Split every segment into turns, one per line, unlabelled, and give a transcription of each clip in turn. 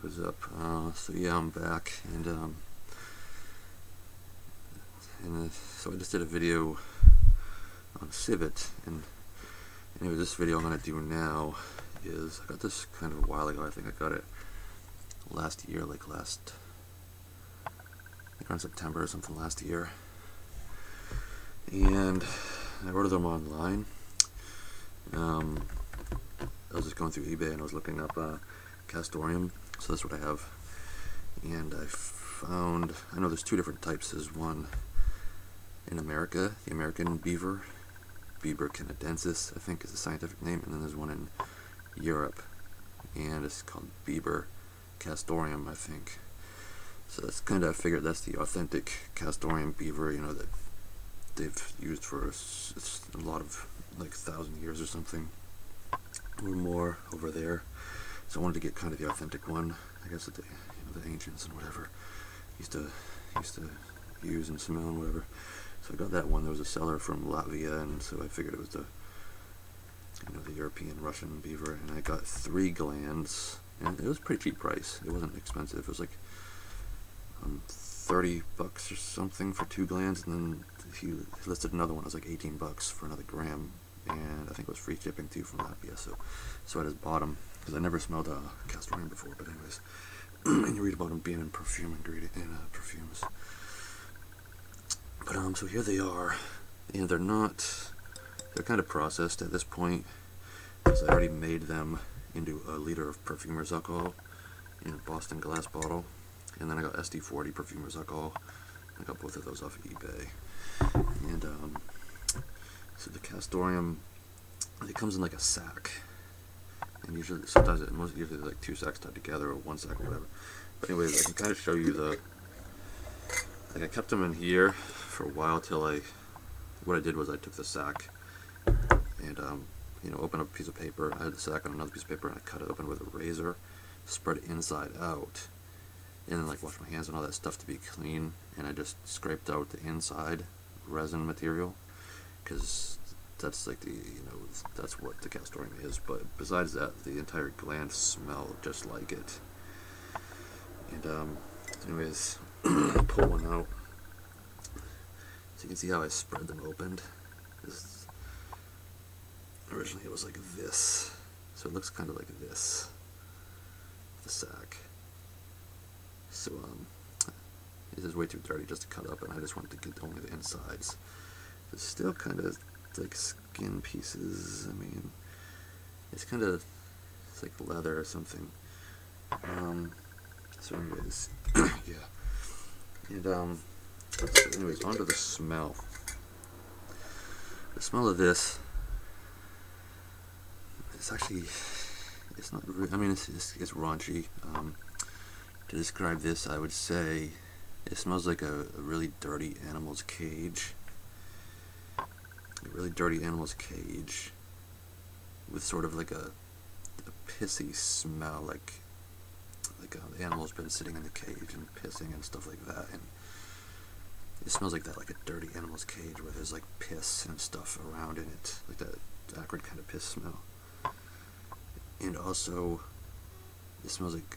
What's up? So yeah, I'm back, and so I just did a video on civet, and anyway, this video I'm gonna do now is, I got this kind of a while ago. I think I got it last year, like around September or something last year, and I ordered them online. I was just going through eBay and I was looking up Castoreum, so that's what I have. And I know there's two different types. There's one in America, the American Beaver, Biber Canadensis, I think is the scientific name, and then there's one in Europe, and it's called Biber Castoreum, I think. So that's kind of, I figured that's the authentic Castoreum beaver, you know, that they've used for a lot of, like, 1,000 years or something, or more over there. So I wanted to get kind of the authentic one, I guess, that the ancients and whatever used to use and smell and whatever. So I got that one. There was a seller from Latvia, and so I figured it was the European Russian beaver, and I got 3 glands, and it was a pretty cheap price. It wasn't expensive. It was like $30 or something for 2 glands, and then he listed another one. It was like $18 for another gram, and I think it was free shipping too from Latvia. So I just bought them because I never smelled Castoreum before. But anyways, and you read about them being in perfumes. But so here they are, and they're kind of processed at this point, because I already made them into a liter of perfumer's alcohol in a Boston glass bottle, and then I got SD40 perfumer's alcohol. I got both of those off of eBay, and so the Castoreum, it comes in like a sack, and usually usually like 2 sacks tied together, or 1 sack or whatever. But anyways, I can kind of show you I kept them in here for a while till what I did was I took the sack and opened up a piece of paper. I had the sack on another piece of paper, and I cut it open with a razor, spread it inside out, and then washed my hands and all that stuff to be clean, and I just scraped out the inside resin material, because that's like that's what the Castoreum is. But besides that, the entire glands smell just like it. And anyways, I'll pull one out so you can see how I spread them open. Originally it was like this, so it looks kind of like this, the sack. So this is way too dirty just to cut up, and I just wanted to get only the insides. It's still kind of like skin pieces. I mean, it's like leather or something. So anyways, yeah. And so anyways, onto the smell. The smell of this, it's not, I mean, it's raunchy. To describe this, I would say it smells like a really dirty animal's cage. A really dirty animal's cage with sort of like a pissy smell, like the animal's been sitting in the cage and pissing and stuff like that, and it smells like that, like a dirty animal's cage where there's like piss and stuff around in it, like that acrid kind of piss smell. And also, it smells like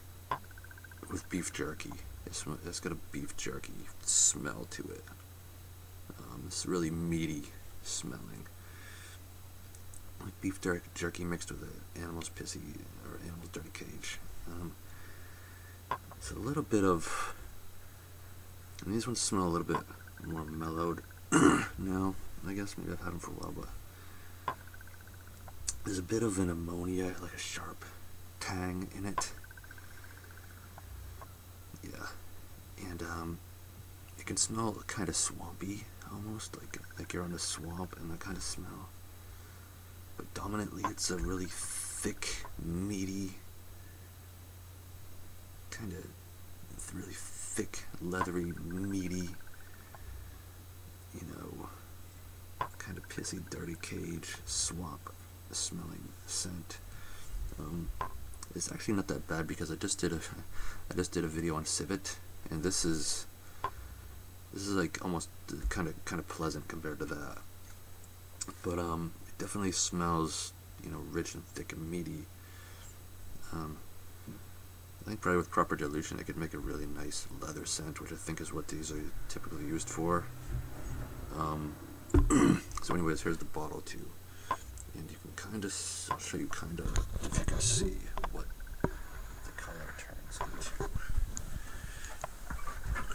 with beef jerky. It's got a beef jerky smell to it. It's really meaty smelling, like beef jerky mixed with an animal's pissy or animal's dirty cage. It's a little bit of, and these ones smell a little bit more mellowed now. I guess maybe I've had them for a while, but there's a bit of an ammonia, like a sharp tang in it. Yeah, and it can smell kind of swampy, almost like you're in a swamp, and that kind of smell. But dominantly, it's a really thick, meaty, kind of really thick, leathery, meaty, kind of pissy, dirty cage, swamp smelling scent. It's actually not that bad, because I just did a video on civet, and this is like almost kind of pleasant compared to that. But it definitely smells rich and thick and meaty. think probably with proper dilution it could make a really nice leather scent, which I think is what these are typically used for. So anyways, here's the bottle too. And you can kind of, I'll show you kind of, if you can see what the color turns into.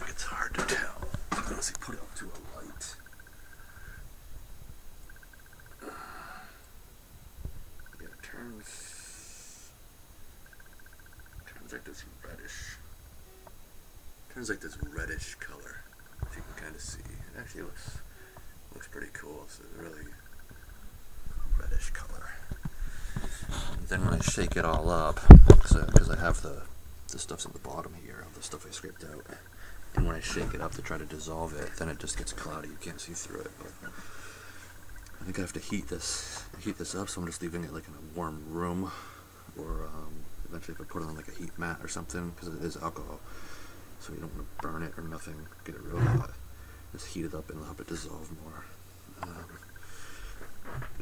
It's hard to tell unless you put it up to a light. Yeah, it turns like this reddish. Turns like this reddish color. If you can kind of see, it actually looks pretty cool. It's a really reddish color. And then when I shake it all up, because I have the stuff's at the bottom here, the stuff I scraped out, and when I shake it up to try to dissolve it, then it just gets cloudy. You can't see through it. But I think I have to heat this up, so I'm just leaving it like in a warm room, or eventually if I put it on like a heat mat or something, because it is alcohol, so you don't want to burn it or nothing. Get it real hot. Just heat it up and help it dissolve more.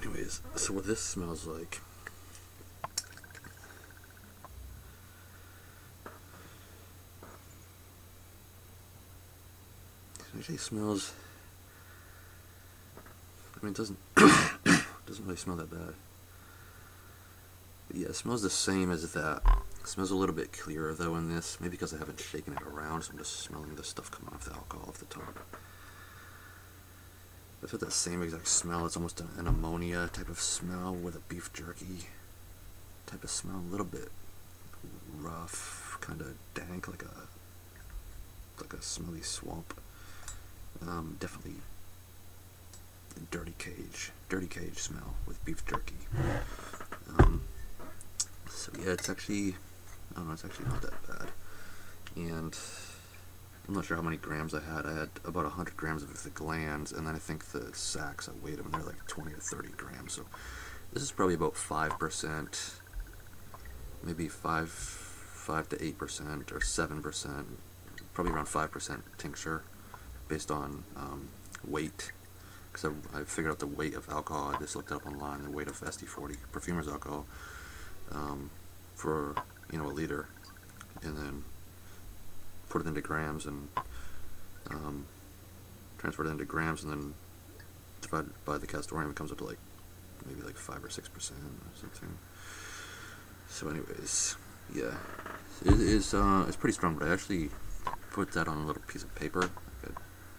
Anyways, so what this smells like. It actually smells. I mean, it doesn't really smell that bad. But yeah, it smells the same as that. It smells a little bit clearer though in this, maybe because I haven't shaken it around, so I'm just smelling the stuff coming off the alcohol off the top. It's got that same exact smell. It's almost an ammonia type of smell with a beef jerky type of smell. A little bit rough, kind of dank, like a smelly swamp. Definitely dirty cage smell with beef jerky. So yeah, it's actually, I don't know, it's actually not that bad. And I'm not sure how many grams I had. I had about 100 grams of the glands, and then I think the sacks, I weighed them, and they're like 20 or 30 grams. So this is probably about 5%, maybe 5 to 8% or 7%, probably around 5% tincture, based on weight. Because I figured out the weight of alcohol. I just looked it up online, the weight of SD40 perfumer's alcohol for a liter, and then put it into grams and transfer it into grams, and then divided by the Castoreum, it comes up to like maybe like 5 or 6% or something. So anyways, yeah, it's pretty strong, but I actually put that on a little piece of paper. I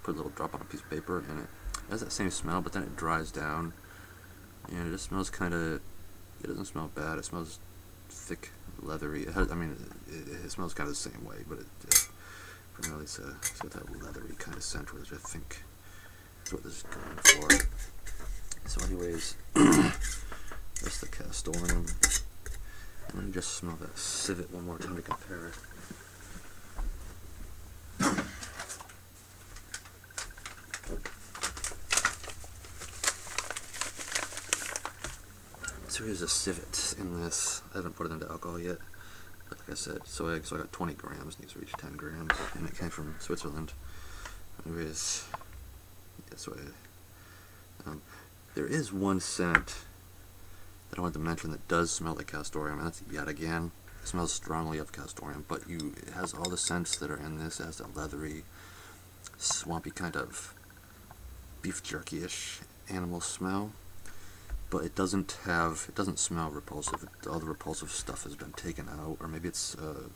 put a little drop on a piece of paper, and it has that same smell, but then it dries down, and it just smells kind of, it doesn't smell bad. It smells thick, leathery. It has, I mean, it smells kind of the same way, but primarily it's got that leathery kind of scent, which I think is what this is going for. So anyways, that's the Castoreum. Let me just smell that civet one more time to compare it. So here's a civet in this. I haven't put it into alcohol yet, but like I said, so I got 20 grams, needs to reach 10 grams, and it came from Switzerland. Anyways, yeah, so there is one scent that I wanted to mention that does smell like Castoreum, and that's Yatagan. It smells strongly of Castoreum, but it has all the scents that are in this. It has that leathery, swampy kind of beef jerky-ish animal smell. But it doesn't smell repulsive. All the repulsive stuff has been taken out, or maybe it's a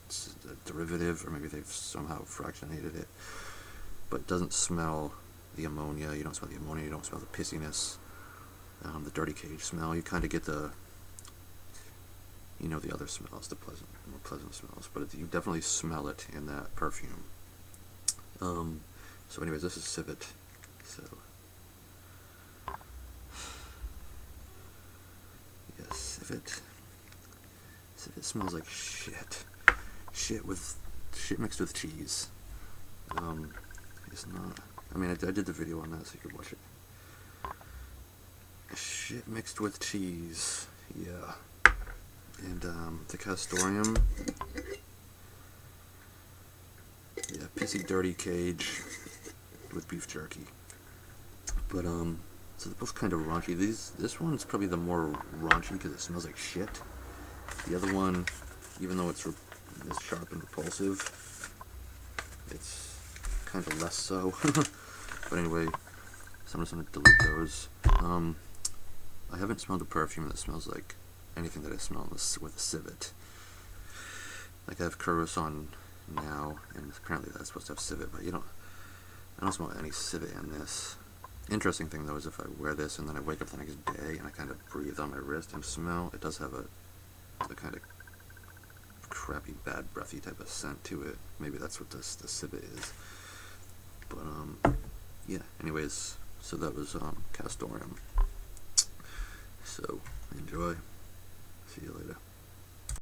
derivative, or maybe they've somehow fractionated it. But it doesn't smell the ammonia. You don't smell the ammonia. You don't smell the pissiness, the dirty cage smell. You kind of get the other smells, the more pleasant smells. But you definitely smell it in that perfume. So anyways, this is civet. So. Civet smells like shit. Shit mixed with cheese. It's not. I mean, I did the video on that, so you could watch it. Shit mixed with cheese. Yeah. And the Castoreum. Yeah, pissy dirty cage with beef jerky. But so they're both kind of raunchy. This one's probably the more raunchy because it smells like shit. The other one, even though it's is sharp and repulsive. It's kind of less so. But anyway, so I'm just going to dilute those. I haven't smelled a perfume that smells like anything that I smell with a civet. Like I have Caron on now, and apparently that's supposed to have civet, but I don't smell any civet in this. Interesting thing though is if I wear this and then I wake up the next day and I kind of breathe on my wrist and smell, it does have a kind of crappy, bad, breathy type of scent to it. Maybe that's what the civet is. But yeah. Anyways, so that was Castoreum. So enjoy. See you later.